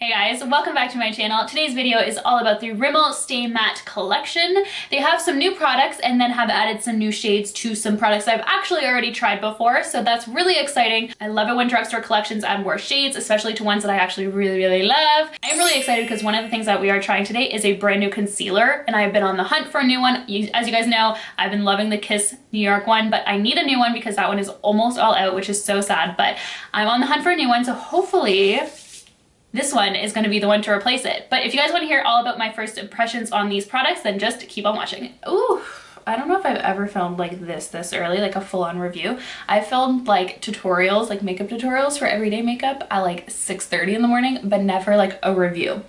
Hey guys, welcome back to my channel. Today's video is all about the Rimmel Stay Matte collection. They have some new products and then have added some new shades to some products I've actually already tried before, so that's really exciting. I love it when drugstore collections add more shades, especially to ones that I actually really love. I'm really excited because one of the things that we are trying today is a brand new concealer, and I've been on the hunt for a new one. As you guys know, I've been loving the Kiss New York one, but I need a new one because that one is almost all out, which is so sad, but I'm on the hunt for a new one, so hopefully this one is going to be the one to replace it. But if you guys want to hear all about my first impressions on these products, then just keep on watching. Ooh, I don't know if I've ever filmed like this early, like a full-on review. I filmed like tutorials, like makeup tutorials for everyday makeup at like 6:30 in the morning, but never like a review.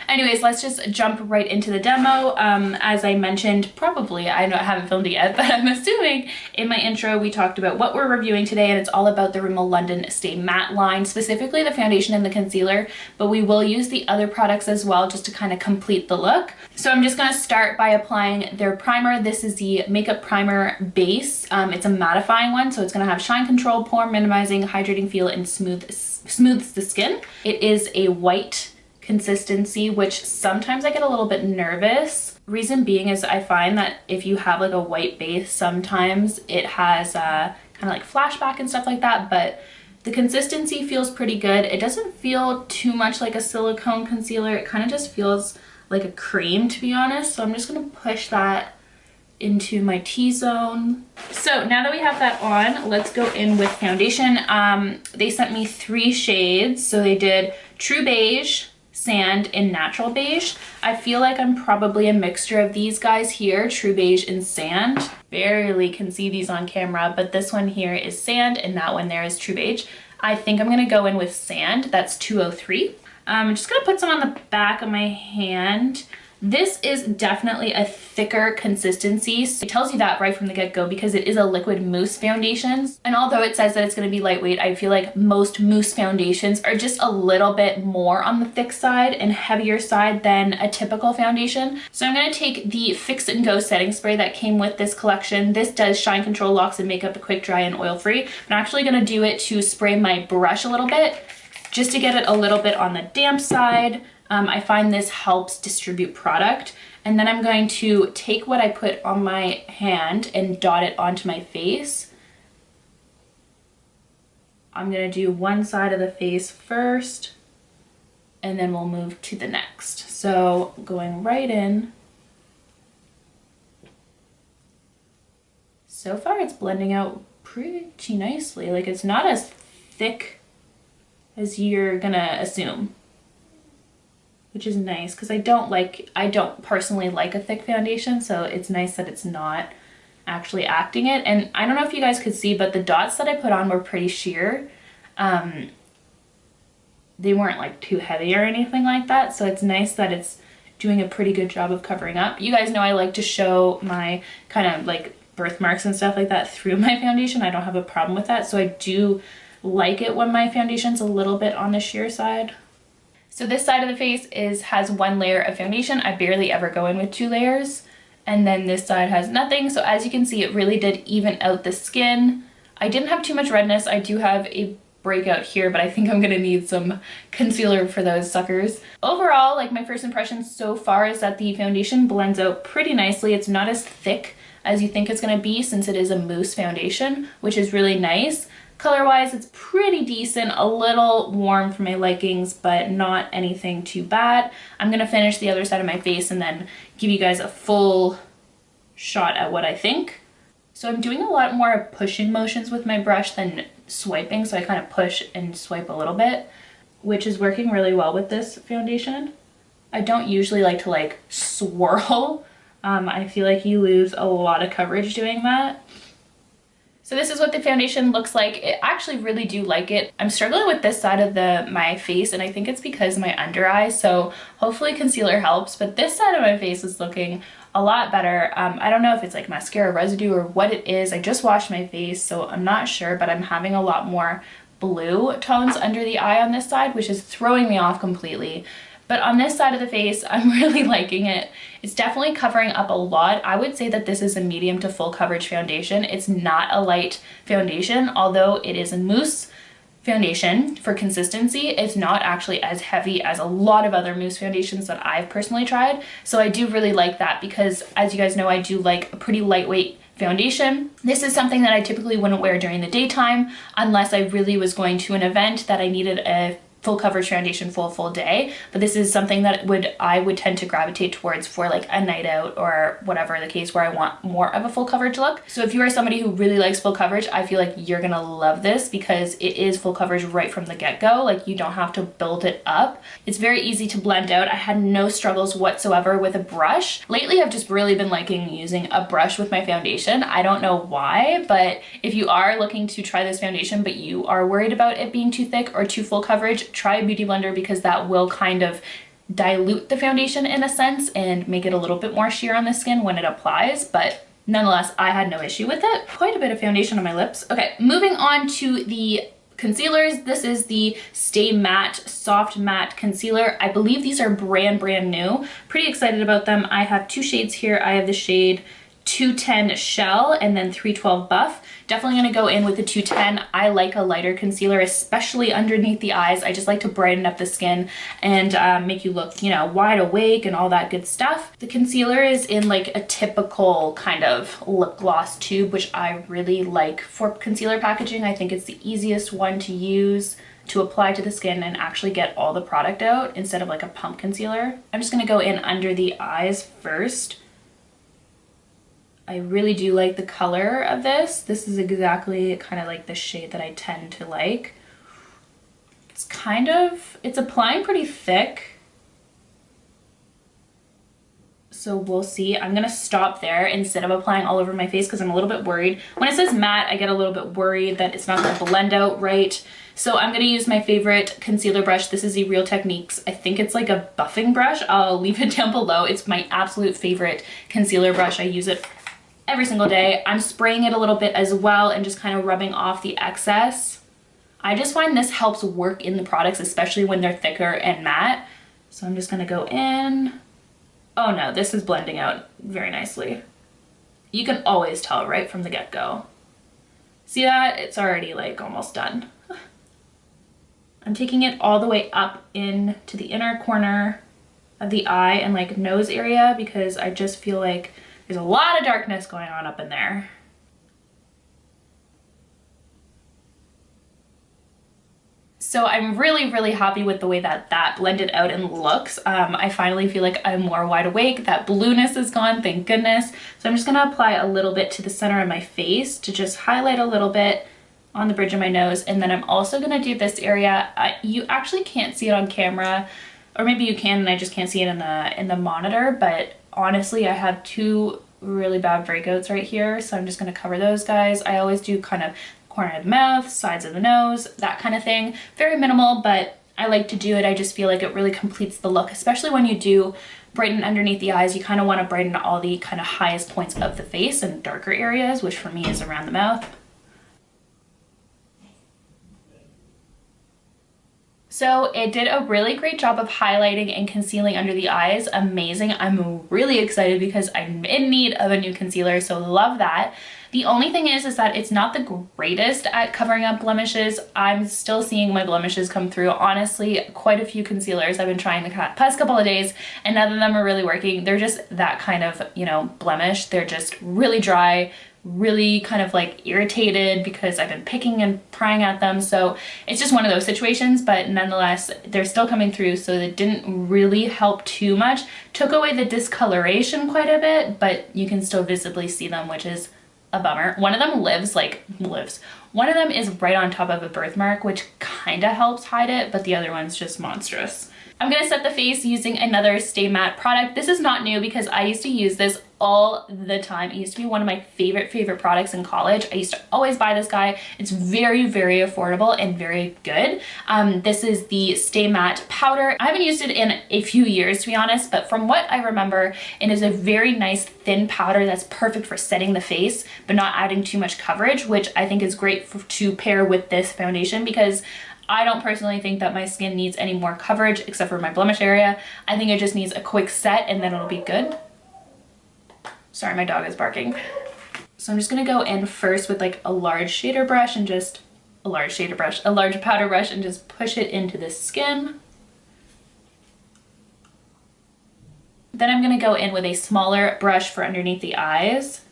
Anyways, let's just jump right into the demo. As I mentioned, probably, I haven't filmed it yet, but I'm assuming in my intro we talked about what we're reviewing today, and it's all about the Rimmel London Stay Matte line, specifically the foundation and the concealer, but we will use the other products as well just to kind of complete the look. So I'm just gonna start by applying their primer. This is the Makeup Primer Base. It's a mattifying one, so it's gonna have shine control, pore minimizing, hydrating feel, and smooths the skin. It is a white consistency, which sometimes I get a little bit nervous. Reason being is I find that if you have like a white base, sometimes it has kind of like flashback and stuff like that, but the consistency feels pretty good. It doesn't feel too much like a silicone concealer. It kind of just feels like a cream, to be honest. So I'm just gonna push that into my T-zone. So now that we have that on, let's go in with foundation. They sent me 3 shades. So they did True Beige, Sand, and Natural Beige. I feel like I'm probably a mixture of these guys here, True Beige and Sand. Barely can see these on camera, but this one here is Sand and that one there is True Beige. I think I'm gonna go in with Sand. That's 203. I'm just gonna put some on the back of my hand. This is definitely a thicker consistency. So it tells you that right from the get-go because it is a liquid mousse foundation. And although it says that it's going to be lightweight, I feel like most mousse foundations are just a little bit more on the thick side and heavier side than a typical foundation. So I'm going to take the Fix and Go setting spray that came with this collection. This does shine control, locks, and makeup a quick dry and oil free. I'm actually going to do it to spray my brush a little bit just to get it a little bit on the damp side. I find this helps distribute product. And then I'm going to take what I put on my hand and dot it onto my face. I'm gonna do one side of the face first, and then we'll move to the next. So going right in. So far it's blending out pretty nicely. Like it's not as thick as you're gonna assume, which is nice because I don't personally like a thick foundation, so it's nice that it's not actually acting it. And I don't know if you guys could see, but the dots that I put on were pretty sheer. They weren't like too heavy or anything like that, so it's nice that it's doing a pretty good job of covering up. You guys know I like to show my kind of like birthmarks and stuff like that through my foundation. I don't have a problem with that, so I do like it when my foundation's a little bit on the sheer side. So this side of the face has 1 layer of foundation. I barely ever go in with 2 layers. And then this side has nothing. So as you can see, it really did even out the skin. I didn't have too much redness. I do have a breakout here, but I think I'm gonna need some concealer for those suckers. Overall, like my first impression so far is that the foundation blends out pretty nicely. It's not as thick as you think it's gonna be since it is a mousse foundation, which is really nice. Color-wise, it's pretty decent, a little warm for my likings, but not anything too bad. I'm gonna finish the other side of my face and then give you guys a full shot at what I think. So I'm doing a lot more pushing motions with my brush than swiping, so I kind of push and swipe a little bit, which is working really well with this foundation. I don't usually like to like swirl. I feel like you lose a lot of coverage doing that. So this is what the foundation looks like. I actually really do like it. I'm struggling with this side of my face, and I think it's because of my under eye, so hopefully concealer helps, but this side of my face is looking a lot better. I don't know if it's like mascara residue or what it is. I just washed my face, so I'm not sure, but I'm having a lot more blue tones under the eye on this side, which is throwing me off completely. But on this side of the face, I'm really liking it. It's definitely covering up a lot. I would say that this is a medium to full coverage foundation. It's not a light foundation, although it is a mousse. foundation for consistency. It's not actually as heavy as a lot of other mousse foundations that I've personally tried. So I do really like that because, as you guys know, I do like a pretty lightweight foundation. This is something that I typically wouldn't wear during the daytime unless I really was going to an event that I needed a full coverage foundation full day, but this is something that I would tend to gravitate towards for like a night out or whatever the case where I want more of a full coverage look. So if you are somebody who really likes full coverage, I feel like you're gonna love this because it is full coverage right from the get-go. Like, you don't have to build it up. It's very easy to blend out. I had no struggles whatsoever with a brush. Lately, I've just really been liking using a brush with my foundation. I don't know why, but if you are looking to try this foundation but you are worried about it being too thick or too full coverage, try a beauty blender because that will kind of dilute the foundation in a sense and make it a little bit more sheer on the skin when it applies. But nonetheless, I had no issue with it. Quite a bit of foundation on my lips. Okay, moving on to the concealers. This is the Stay Matte Soft Matte Concealer. I believe these are brand new. Pretty excited about them. I have two shades here. I have the shade 210 Shell and then 312 Buff. Definitely gonna go in with the 210. I like a lighter concealer, especially underneath the eyes. I just like to brighten up the skin and make you look, you know, wide awake and all that good stuff. The concealer is in like a typical kind of lip gloss tube, which I really like for concealer packaging. I think it's the easiest one to use to apply to the skin and actually get all the product out instead of like a pump concealer. I'm just gonna go in under the eyes first. I really do like the color of this. This is exactly kind of like the shade that I tend to like. It's applying pretty thick. So we'll see. I'm gonna stop there instead of applying all over my face because I'm a little bit worried. When it says matte, I get a little bit worried that it's not gonna blend out right. So I'm gonna use my favorite concealer brush. This is the Real Techniques. I think it's like a buffing brush. I'll leave it down below. It's my absolute favorite concealer brush. I use it every single day. I'm spraying it a little bit as well and just kind of rubbing off the excess. I just find this helps work in the products, especially when they're thicker and matte. So I'm just gonna go in. Oh no, this is blending out very nicely. You can always tell right from the get-go. See that? It's already like almost done. I'm taking it all the way up into the inner corner of the eye and like nose area because I just feel like there's a lot of darkness going on up in there. So I'm really happy with the way that that blended out and looks. I finally feel like I'm more wide awake. That blueness is gone, thank goodness. So I'm just gonna apply a little bit to the center of my face to just highlight a little bit on the bridge of my nose. And then I'm also gonna do this area. You actually can't see it on camera, or maybe you can and I just can't see it in the monitor, but honestly, I have two really bad breakouts right here, so I'm just going to cover those guys. I always do kind of corner of the mouth, sides of the nose, that kind of thing. Very minimal, but I like to do it. I just feel like it really completes the look, especially when you do brighten underneath the eyes. You kind of want to brighten all the kind of highest points of the face and darker areas, which for me is around the mouth. So it did a really great job of highlighting and concealing under the eyes. Amazing. I'm really excited because I'm in need of a new concealer, so love that. The only thing is that it's not the greatest at covering up blemishes. I'm still seeing my blemishes come through. Honestly, quite a few concealers I've been trying the past couple of days and none of them are really working. They're just that kind of, you know, blemish. They're just really dry, really kind of like irritated because I've been picking and prying at them. So it's just one of those situations, but nonetheless, they're still coming through. So it didn't really help too much. Took away the discoloration quite a bit, but you can still visibly see them, which is a bummer. One of them One of them is right on top of a birthmark, which kind of helps hide it, but the other one's just monstrous. I'm gonna set the face using another Stay Matte product. This is not new because I used to use this all the time. It used to be one of my favorite products in college. I used to always buy this guy. It's very affordable and very good. This is the Stay Matte powder. I haven't used it in a few years, to be honest, but from what I remember, it is a very nice thin powder that's perfect for setting the face, but not adding too much coverage, which I think is great to pair with this foundation because I don't personally think that my skin needs any more coverage except for my blemish area. I think it just needs a quick set and then it'll be good. Sorry, my dog is barking. So I'm just gonna go in first with like a large shader brush and just a large shader brush, a large powder brush, and just push it into the skin. Then I'm gonna go in with a smaller brush for underneath the eyes,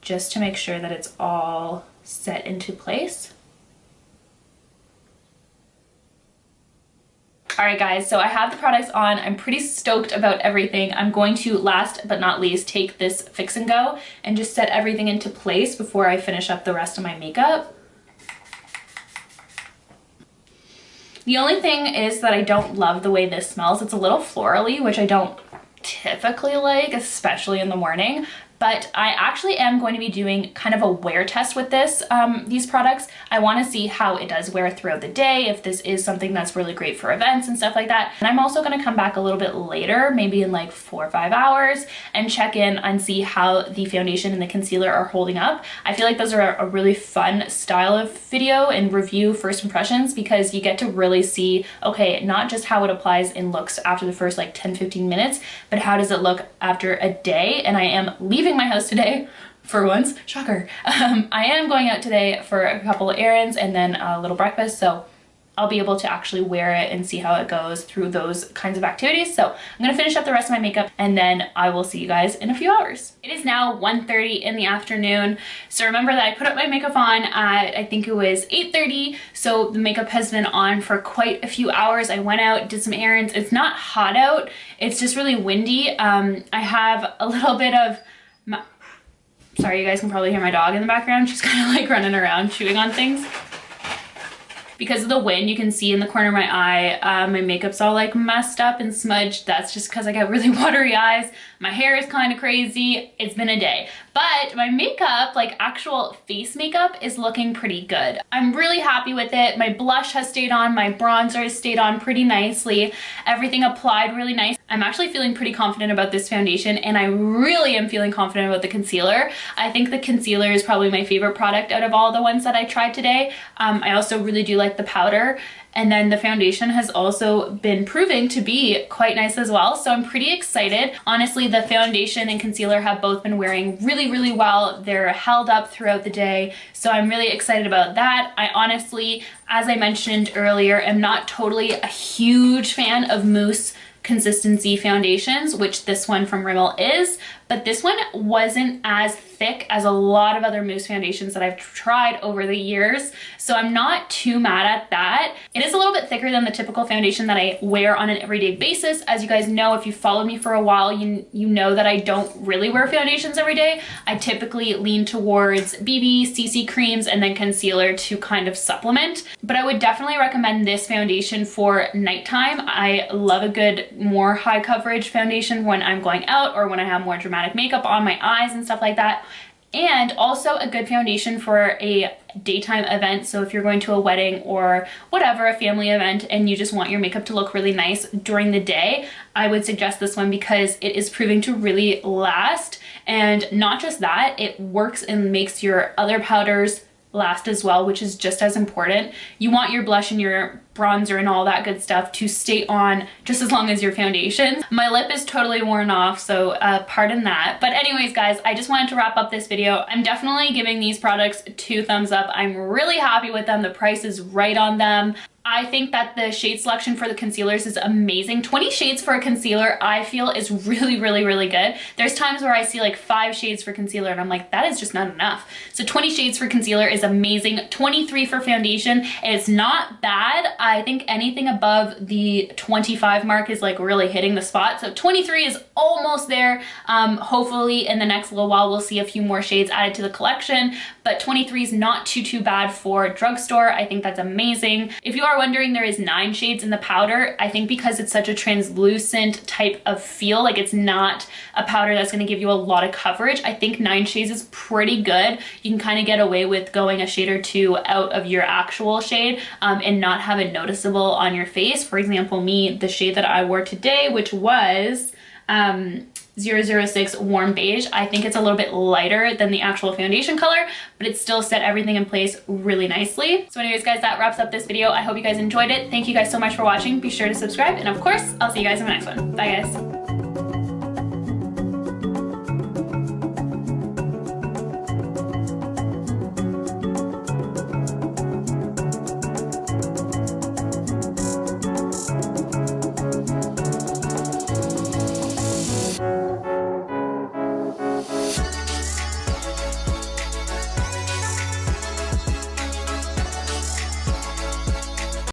just to make sure that it's all set into place. All right guys, so I have the products on. I'm pretty stoked about everything. I'm going to, last but not least, take this Fix and Go and just set everything into place before I finish up the rest of my makeup. The only thing is that I don't love the way this smells. It's a little florally, which I don't typically like, especially in the morning. But I actually am going to be doing kind of a wear test with these products. I want to see how it does wear throughout the day, if this is something that's really great for events and stuff like that. And I'm also going to come back a little bit later, maybe in like 4 or 5 hours, and check in and see how the foundation and the concealer are holding up. I feel like those are a really fun style of video and review first impressions, because you get to really see, okay, not just how it applies in looks after the first like 10-15 minutes, but how does it look after a day. And I am leaving my house today for once, shocker. I am going out today for a couple of errands and then a little breakfast, so I'll be able to actually wear it and see how it goes through those kinds of activities. So I'm gonna finish up the rest of my makeup and then I will see you guys in a few hours. It is now 1:30 in the afternoon. So remember that I put up my makeup on at, I think it was 8:30. So the makeup has been on for quite a few hours. I went out, did some errands. It's not hot out. It's just really windy. I have a little bit of, sorry, you guys can probably hear my dog in the background. She's kind of like running around chewing on things. Because of the wind, you can see in the corner of my eye, my makeup's all like messed up and smudged. That's just because I got really watery eyes. My hair is kind of crazy. It's been a day. But my makeup, like actual face makeup, is looking pretty good. I'm really happy with it. My blush has stayed on, my bronzer has stayed on pretty nicely. Everything applied really nice. I'm actually feeling pretty confident about this foundation, and I really am feeling confident about the concealer. I think the concealer is probably my favorite product out of all the ones that I tried today. I also really do like the powder. And then the foundation has also been proving to be quite nice as well. So I'm pretty excited. Honestly, the foundation and concealer have both been wearing really, really well. They're held up throughout the day. So I'm really excited about that. I honestly, as I mentioned earlier, am not totally a huge fan of mousse consistency foundations, which this one from Rimmel is, but this one wasn't as thick as a lot of other mousse foundations that I've tried over the years, so I'm not too mad at that. It is a little bit thicker than the typical foundation that I wear on an everyday basis. As you guys know, if you followed me for a while, you know that I don't really wear foundations every day. I typically lean towards BB, CC creams, and then concealer to kind of supplement, but I would definitely recommend this foundation for nighttime. I love a good, more high coverage foundation when I'm going out or when I have more dramatic makeup on my eyes and stuff like that. And also a good foundation for a daytime event. So if you're going to a wedding or whatever, a family event, and you just want your makeup to look really nice during the day, I would suggest this one because it is proving to really last. And not just that, it works and makes your other powders last as well, which is just as important. You want your blush and your bronzer and all that good stuff to stay on just as long as your foundation. My lip is totally worn off, so pardon that. But anyways, guys, I just wanted to wrap up this video. I'm definitely giving these products 2 thumbs up. I'm really happy with them. The price is right on them. I think that the shade selection for the concealers is amazing. 20 shades for a concealer, I feel, is really, really, really good. There's times where I see like 5 shades for concealer and I'm like, that is just not enough. So 20 shades for concealer is amazing. 23 for foundation is not bad. I think anything above the 25 mark is like really hitting the spot. So 23 is almost there. Hopefully in the next little while, we'll see a few more shades added to the collection, but 23 is not too bad for drugstore. I think that's amazing. If you are wondering, there is 9 shades in the powder. I think because it's such a translucent type of feel, like it's not a powder that's going to give you a lot of coverage, I think 9 shades is pretty good. You can kind of get away with going a shade or 2 out of your actual shade and not have it noticeable on your face. For example, me, the shade that I wore today, which was 006 Warm Beige, I think it's a little bit lighter than the actual foundation color, but it still set everything in place really nicely. So anyways, guys, that wraps up this video. I hope you guys enjoyed it. Thank you guys so much for watching. Be sure to subscribe, and of course, I'll see you guys in the next one. Bye, guys.